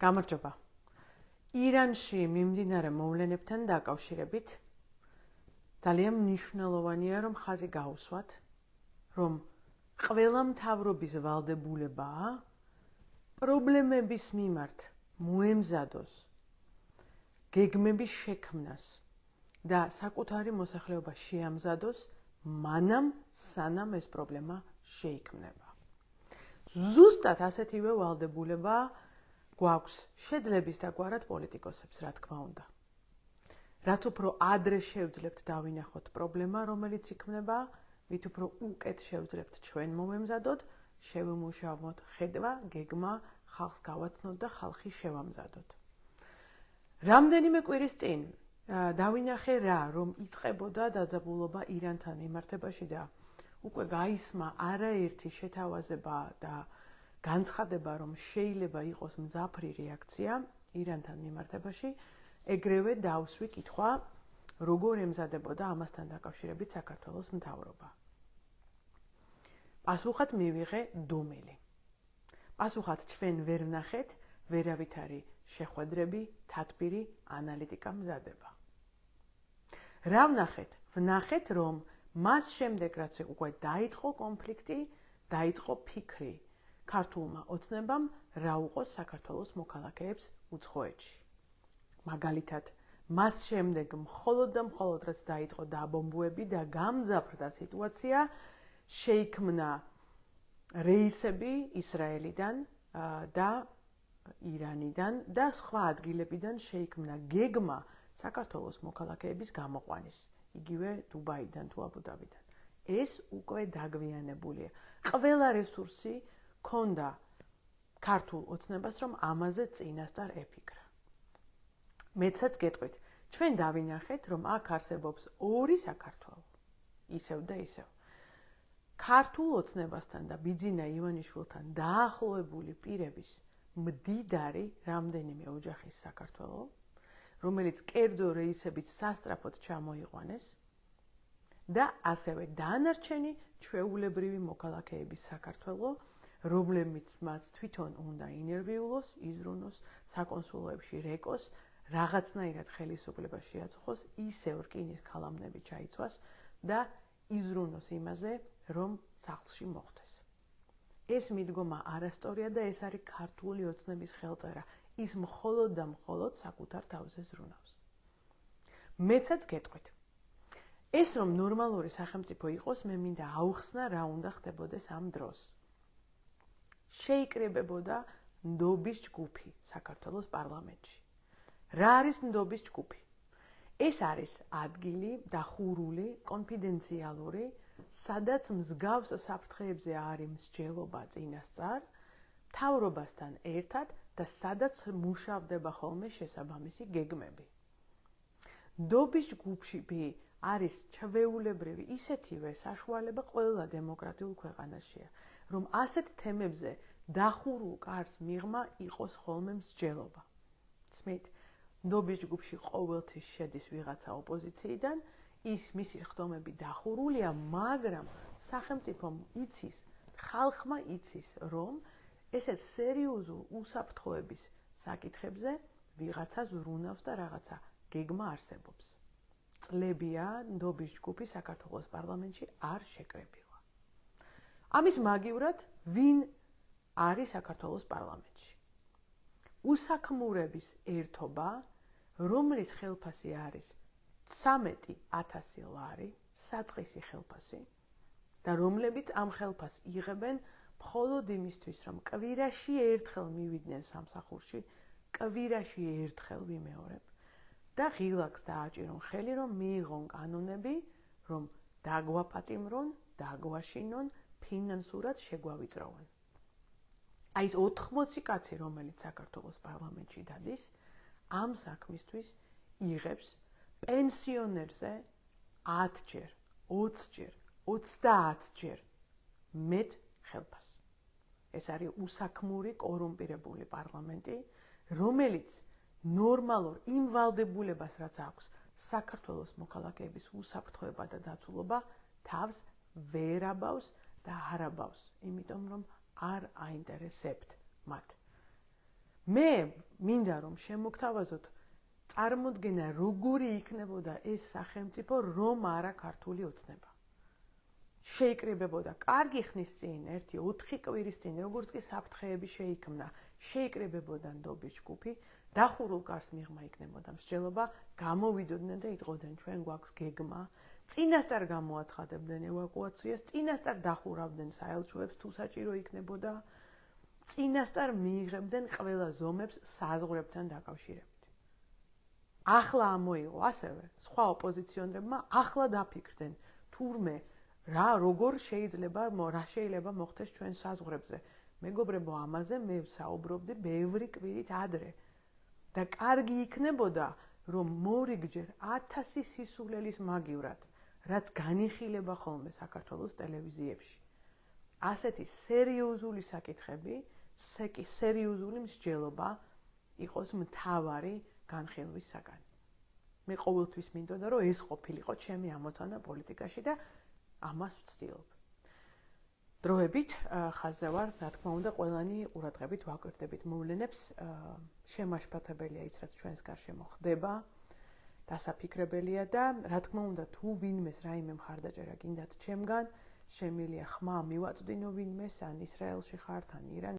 გამარჯობა. ირანში მიმდინარე მოვლენებთან დაკავშირებით ძალიან მნიშვნელოვანია, რომ ხაზი გაუსვათ, რომ ყველა მთავრობის ვალდებულება პრობლემების მიმართ მოემზადოს გეგმების შექმნას და საკუთარი მოსახლეობა შეამზადოს მანამ სანამ ეს პრობლემა შეიქმნება. ზუსტად ასეთივე ვალდებულება გვაქვს შეძლების დაგვარად პოლიტიკოსებს, რა თქმა უნდა. რაც უფრო ადრე შევძლებთ დავინახოთ პრობლემა, რომელიც იქმნება, მით უფრო უკეთ შევძლებთ ჩვენ მომემზადოთ, შევიმუშავოთ ხედვა, გეგმა, ხალხს გავაცნოთ და ხალხი შევამზადოთ. რამდენიმე კვირის წინ დავინახე რა, რომ იწყებოდა დაძაბულობა ირანთან მიმართებაში და უკვე გაისმა არაერთი შეთავაზება და განცხადება, რომ შეიძლება იყოს მძაფრი რეაქცია ირანთან მიმართებაში, ეგრევე დავსვი კითხვა, როგორ ემზადებოდა ამასთან დაკავშირებით საქართველოს მთავრობა. პასუხად მივიღე დუმილი. პასუხად ჩვენ ვერ ვნახეთ, ვერავითარი შეხვედრები, თათბირი, ანალიტიკა მზადება. რა ვნახეთ? ვნახეთ, რომ მას შემდეგ, რაც უკვე დაიწყო კონფლიქტი, დაიწყო ფიქრი ქართულმა ოცნებამ, რა უყოს საქართველოს მოქალაქეებს უცხოეთში. მაგალითად, მას შემდეგ მხოლოდ და მხოლოდ რაც დაიწყო დაბომბვები და გამძაფრდა სიტუაცია, შეიქმნა რეისები ისრაელიდან და ირანიდან და სხვა ადგილებიდან შეიქმნა გეგმა საქართველოს მოქალაქეების გამოყვანის, იგივე დუბაიდან თუ აბუდაბიდან. ეს უკვე დაგვიანებულია. ყველა რესურსი ქონდა ქართულ ოცნებას, რომ ამაზე წინასწარ ეფიქრა. მეცად გეტყვით, ჩვენ დავინახეთ, რომ აქ არსებობს ორი საქართველო, ისევ და ისევ. ქართულ ოცნებასთან და ბიძინა ივანიშვილთან დაახლოებული პირების მდიდარი რამდენიმე ოჯახის საქართველო, რომელიც კერძო რეისებით სასწრაფოდ ჩამოიყვანეს და ასევე დანარჩენი ჩვეულებრივი მოქალაქეების საქართველო, რომლებიც მას თვითონ უნდა ინერვიულოს, იზრუნოს, საკონსულოებში რეკოს, რაღაცნაირად ხელისუფლება შეაწუხოს, ისევ რკინის ქალამნები ჩაიცვას და იზრუნოს იმაზე, რომ სახლში მოხვდეს. ეს მიდგომა არასწორია და ეს არის ქართული ოცნების ხელწერა. ის მხოლოდ და მხოლოდ საკუთარ თავზე ზრუნავს. მეცად გეტყვით. ეს რომ ნორმალური სახელმწიფო იყოს, მე მინდა აუხსნა რა უნდა ხდებოდეს ამ დროს. შეიკრებებოდა ნდობის ჯგუფი საქართველოს პარლამენტში. რა არის ნდობის ჯგუფი? ეს არის ადგილი დახურული, კონფიდენციალური, სადაც მსგავს საფრთხეებზე არის მსჯელობა წინასწარ, მთავრობასთან ერთად და სადაც მუშავდება ხოლმე შესაბამისი გეგმები. ნდობის ჯგუფში არის ჩვეულებრივი ისეთივე საშუალება ყველა დემოკრატიულ ქვეყანაშია, რომ ასეთ თემებზე დახურულ კარს მიღმა იყოს ხოლმე მსჯელობა. ცმით, ნდობის ჯგუფში ყოველთვის შედის ვიღაცა ოპოზიციიდან, მისი ხდომები დახურულია, მაგრამ სახელმწიფომ იცის, ხალხმა იცის, რომ ესეთ სერიოზულ უსაფრთხოების საკითხებზე ვიღაცა ზრუნავს და რაღაცა გეგმა არსებობს. წლებია ნდობის ჯგუფი საქართველოს პარლამენტში არ შეკრებილა. ამის მაგივრად, ვინ არის საქართველოს პარლამენტში? უსაქმურების ერთობა, რომლის ხელფასი არის 13,000 ლარი, საწყისი ხელფასი და რომლებიც ამ ხელფასს იღებენ მხოლოდ იმისთვის, რომ კვირაში ერთხელ მივიდნენ სამსახურში, კვირაში ერთხელ ვიმეორებ და ღილაკს დააჭირონ ხელი, რომ მიიღონ კანონები, რომ დაგვაპატიმრონ, დაგვაშინონ, ფინანსურად შეგვავიწროვონ. აი ეს 80 კაცი, რომელიც საქართველოს პარლამენტში დადის, ამ საქმისთვის იღებს პენსიონერზე 10 ჯერ, 20 ჯერ, 30 ჯერ მეტ ხელფასს. ეს არის უსაქმური, კორუმპირებული პარლამენტი, რომელიც ნორმალურ იმ ვალდებულებას, რაც აქვს საქართველოს მოქალაქეების უსაფრთხოება და დაცულობა, თავს ვერ აბავს და არ აბავს, იმიტომ რომ არ აინტერესებთ მათ. მე მინდა რომ შემოგთავაზოთ წარმოდგენა როგორი იქნებოდა ეს სახელმწიფო რომ არა ქართული ოცნება. შეიკრიბებოდა კარგი ხნის წინ, 1-4 კვირის წინ, როგორც კი საფრთხეები შეიქმნა, შეიკრიბებოდა ნდობის ჯგუფი, დახურულ კარს მიღმა იქნებოდა მსჯელობა, გამოვიდოდნენ და იტყოდნენ ჩვენ გვაქვს გეგმა, წინასწარ გამოაცხადებდნენ ევაკუაციას, წინასწარ დახურავდნენ საელჩოებს თუ საჭირო იქნებოდა, წინასწარ მიიღებდნენ ყველა ზომებს საზღვრებთან დაკავშირებით. ახლა ამოიღო ასევე სხვა ოპოზიციონერებმა ახლა დაფიქრდნენ თურმე რა შეიძლება მოხდეს ჩვენ საზღვრებზე. მეგობრებო, ამაზე მე ვსაუბრობდი ბევრი კვირით ადრე. და კარგი იქნებოდა, რომ მორიგჯერ 1000 სისულელის მაგივრად, რაც განიხილება ხოლმე საქართველოს ტელევიზიებში. ასეთი სერიოზული საკითხები, სერიოზული მსჯელობა იყოს მთავარი განხილვის საგანი. მე ყოველთვის მინდოდა, რომ ეს ყოფილიყო ჩემი ამოცანა პოლიტიკაში და ამას ვცდილობ. დროებით ხაზზე ვარ, რა თქმა უნდა, ყველანი ყურადღებით ვაკვირდებით მოვლენებს, შემაშფოთებელია ის, რაც ჩვენს გარშემო ხდება, დასაფიქრებელია და რა თქმა უნდა, თუ ვინმეს რაიმე მხარდაჭერა გინდათ ჩემგან, შემიძლია ხმა მივაწვდინო ვინმეს, ან ისრაელში ხართ, ან ირანში